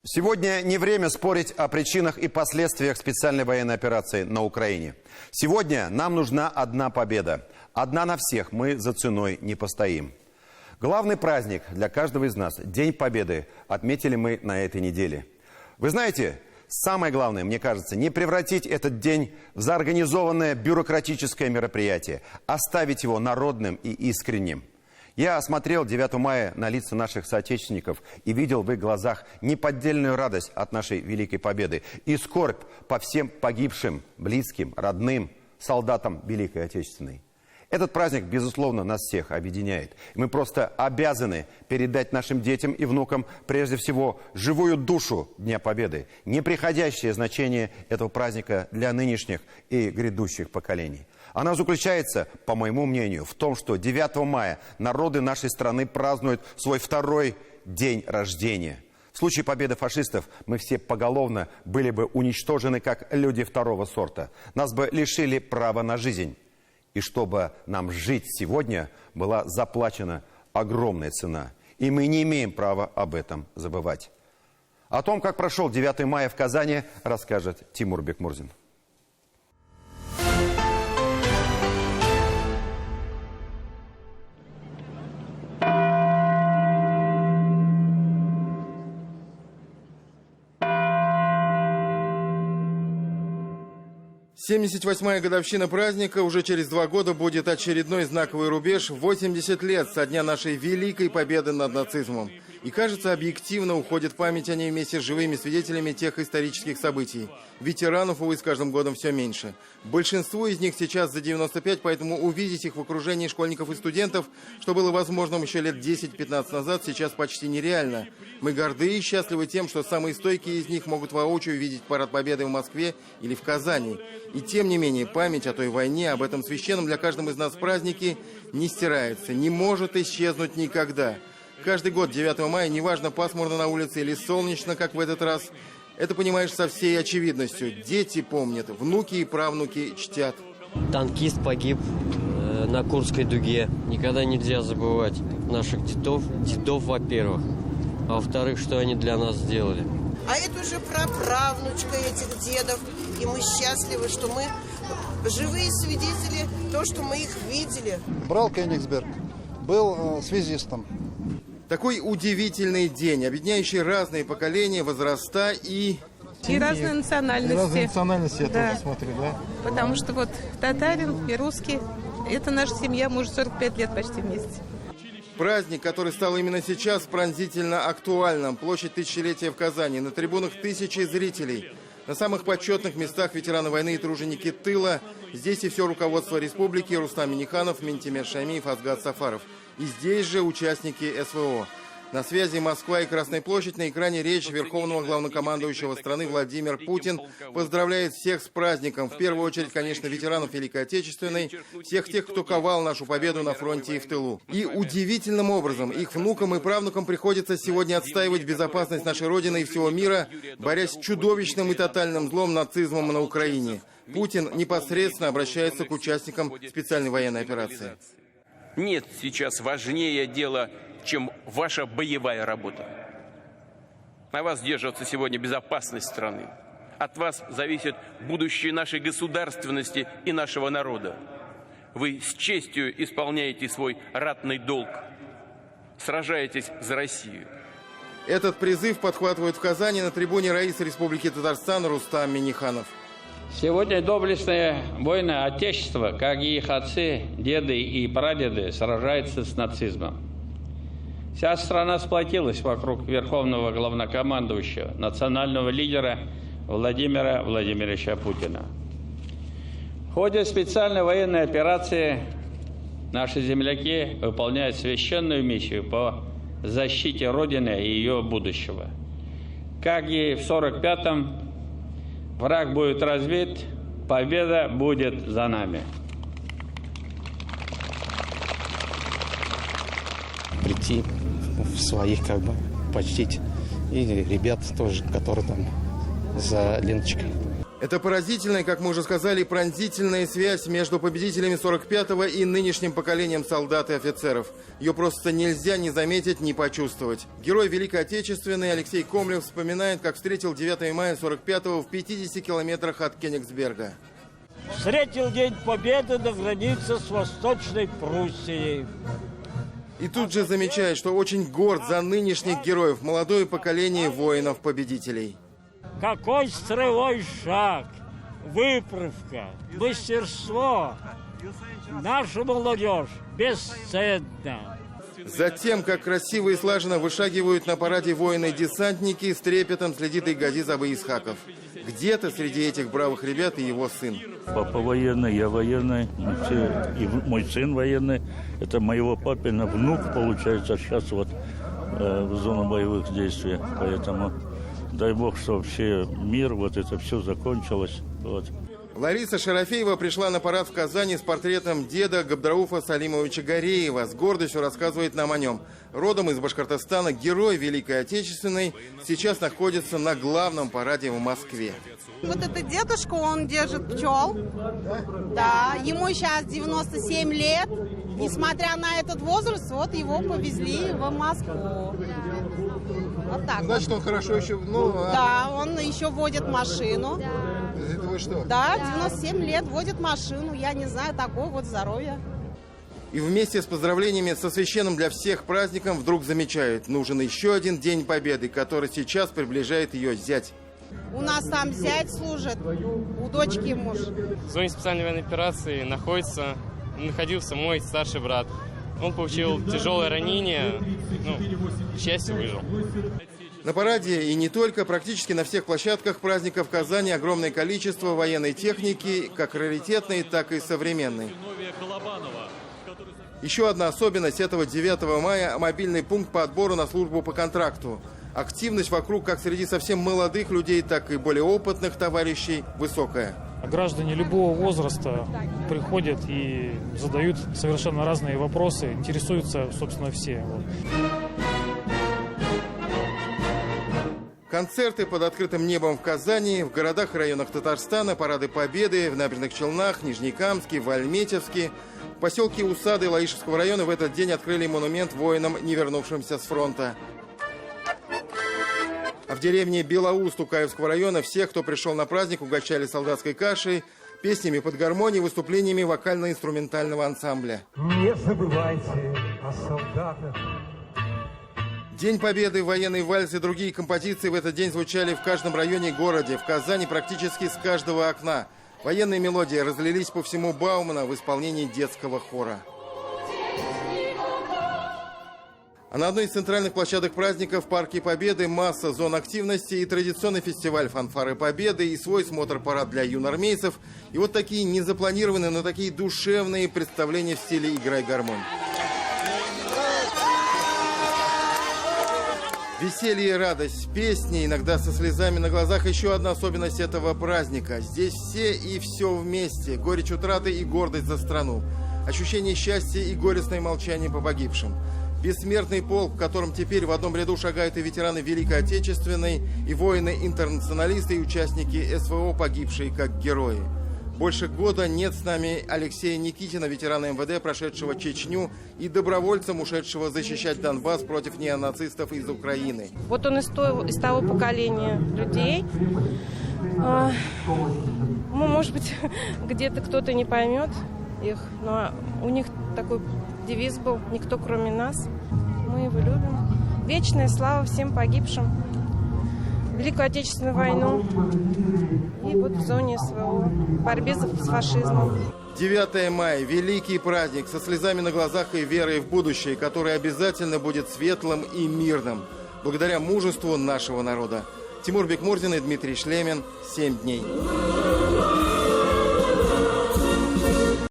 Сегодня не время спорить о причинах и последствиях специальной военной операции на Украине. Сегодня нам нужна одна победа. Одна на всех, мы за ценой не постоим. Главный праздник для каждого из нас, День Победы, отметили мы на этой неделе. Вы знаете, самое главное, мне кажется, не превратить этот день в заорганизованное бюрократическое мероприятие, оставить его народным и искренним. Я смотрел 9 мая на лица наших соотечественников и видел в их глазах неподдельную радость от нашей великой победы и скорбь по всем погибшим, близким, родным, солдатам Великой Отечественной. Этот праздник, безусловно, нас всех объединяет. Мы просто обязаны передать нашим детям и внукам, прежде всего, живую душу Дня Победы, неприходящее значение этого праздника для нынешних и грядущих поколений. Она заключается, по моему мнению, в том, что 9 мая народы нашей страны празднуют свой второй день рождения. В случае победы фашистов мы все поголовно были бы уничтожены как люди второго сорта. Нас бы лишили права на жизнь. И чтобы нам жить сегодня, была заплачена огромная цена. И мы не имеем права об этом забывать. О том, как прошел 9 мая в Казани, расскажет Тимур Бекмурзин. – 78-я годовщина праздника. Уже через 2 года будет очередной знаковый рубеж. 80 лет со дня нашей великой победы над нацизмом. И, кажется, объективно уходит память о ней вместе с живыми свидетелями тех исторических событий. Ветеранов, увы, с каждым годом все меньше. Большинству из них сейчас за 95, поэтому увидеть их в окружении школьников и студентов, что было возможным еще лет 10-15 назад, сейчас почти нереально. Мы горды и счастливы тем, что самые стойкие из них могут воочию видеть парад Победы в Москве или в Казани. И тем не менее, память о той войне, об этом священном для каждого из нас празднике не стирается, не может исчезнуть никогда. Каждый год 9 мая, неважно, пасмурно на улице или солнечно, как в этот раз, это понимаешь со всей очевидностью. Дети помнят, внуки и правнуки чтят. Танкист погиб на Курской дуге. Никогда нельзя забывать наших дедов, во-первых, а во-вторых, что они для нас сделали. А это уже праправнучка этих дедов, и мы счастливы, что мы живые свидетели, то, что мы их видели. Брал Кёнигсберг, был связистом. Такой удивительный день, объединяющий разные поколения, возраста и разные национальности. И разные национальности, я да. тоже смотрю, да? Потому что вот татарин и русский, это наша семья, мы уже 45 лет почти вместе. Праздник, который стал именно сейчас пронзительно актуальным. Площадь Тысячелетия в Казани. На трибунах тысячи зрителей. На самых почетных местах ветераны войны и труженики тыла. Здесь и все руководство республики: Рустам Минниханов, Минтимер Шамиев, Асгат Сафаров. И здесь же участники СВО. На связи Москва и Красная площадь. На экране речь верховного главнокомандующего страны Владимир Путин поздравляет всех с праздником. В первую очередь, конечно, ветеранов Великой Отечественной, всех тех, кто ковал нашу победу на фронте и в тылу. И удивительным образом их внукам и правнукам приходится сегодня отстаивать безопасность нашей Родины и всего мира, борясь с чудовищным и тотальным злом нацизмом на Украине. Путин непосредственно обращается к участникам специальной военной операции. Нет сейчас важнее дела, чем ваша боевая работа. На вас держится сегодня безопасность страны. От вас зависит будущее нашей государственности и нашего народа. Вы с честью исполняете свой ратный долг. Сражаетесь за Россию. Этот призыв подхватывают в Казани на трибуне раис Республики Татарстан Рустам Минниханов. Сегодня доблестные воины Отечества, как и их отцы, деды и прадеды, сражаются с нацизмом. Вся страна сплотилась вокруг верховного главнокомандующего, национального лидера Владимира Владимировича Путина. В ходе специальной военной операции наши земляки выполняют священную миссию по защите Родины и ее будущего. Как и в 1945-м, враг будет разбит, победа будет за нами. Прийти в своих, почтить. И ребят тоже, которые там за ленточкой. Это поразительная, как мы уже сказали, пронзительная связь между победителями 45-го и нынешним поколением солдат и офицеров. Ее просто нельзя не заметить, не почувствовать. Герой Великой Отечественной Алексей Комлев вспоминает, как встретил 9 мая 45-го в 50 километрах от Кёнигсберга. Встретил День Победы на границе с Восточной Пруссией. И тут же замечает, что очень горд за нынешних героев, молодое поколение воинов-победителей. Какой строевой шаг, выправка, мастерство. Наша молодежь бесценна. Затем, как красиво и слаженно вышагивают на параде воины-десантники, с трепетом следит и Газиз Абы-Исхаков. Где-то среди этих бравых ребят и его сын. Папа военный, я военный, и мой сын военный. Это моего папина внук, получается, сейчас вот в зону боевых действий. Поэтому дай бог, что вообще мир, вот это все закончилось. Вот. Лариса Шарафеева пришла на парад в Казани с портретом деда Габдрауфа Салимовича Гореева. С гордостью рассказывает нам о нем. Родом из Башкортостана, герой Великой Отечественной, сейчас находится на главном параде в Москве. Вот этот дедушка, он держит пчел. Да, ему сейчас 97 лет. Несмотря на этот возраст, вот его повезли в Москву. Вот так. Значит, он хорошо еще... Да, он еще водит машину. Это вы что? Да, 97 лет водит машину. Я не знаю, такое вот здоровье. И вместе с поздравлениями со священным для всех праздником вдруг замечают, нужен еще один День Победы, который сейчас приближает ее зять. У нас там зять служит, у дочки муж. В зоне специальной военной операции находился мой старший брат. Он получил тяжелое ранение, к счастью, выжил. На параде и не только, практически на всех площадках праздника в Казани огромное количество военной техники, как раритетной, так и современной. Еще одна особенность этого 9 мая – мобильный пункт по отбору на службу по контракту. Активность вокруг как среди совсем молодых людей, так и более опытных товарищей высокая. Граждане любого возраста приходят и задают совершенно разные вопросы, интересуются, собственно, все. Концерты под открытым небом в Казани, в городах и районах Татарстана, парады Победы в Набережных Челнах, Нижнекамске, в Альметьевске. В поселке Усады Лаишевского района в этот день открыли монумент воинам, не вернувшимся с фронта. А в деревне Белоуст Тукаевского района всех, кто пришел на праздник, угощали солдатской кашей, песнями под гармонию, выступлениями вокально-инструментального ансамбля. Не забывайте о солдатах. День Победы, военный вальс и другие композиции в этот день звучали в каждом районе и городе. В Казани практически с каждого окна. Военные мелодии разлились по всему Баумана в исполнении детского хора. А на одной из центральных площадок праздника в Парке Победы масса зон активности и традиционный фестиваль «Фанфары Победы», и свой смотр-парад для юноармейцев. И вот такие незапланированные, но такие душевные представления в стиле «Играй гармонь». Веселье и радость, песни, иногда со слезами на глазах. Еще одна особенность этого праздника. Здесь все и все вместе. Горечь утраты и гордость за страну. Ощущение счастья и горестное молчание по погибшим. Бессмертный полк, в котором теперь в одном ряду шагают и ветераны Великой Отечественной, и воины-интернационалисты, и участники СВО, погибшие как герои. Больше года нет с нами Алексея Никитина, ветерана МВД, прошедшего Чечню, и добровольцем, ушедшего защищать Донбасс против неонацистов из Украины. Вот он из того поколения людей. Может быть, где-то кто-то не поймет их, но у них такой девиз был: «Никто, кроме нас». Мы его любим. Вечная слава всем погибшим. Великую Отечественную войну и вот в зоне СВО, в борьбе с фашизмом. 9 мая – великий праздник со слезами на глазах и верой в будущее, которое обязательно будет светлым и мирным, благодаря мужеству нашего народа. Тимур Бекмурзин и Дмитрий Шлемин. 7 дней.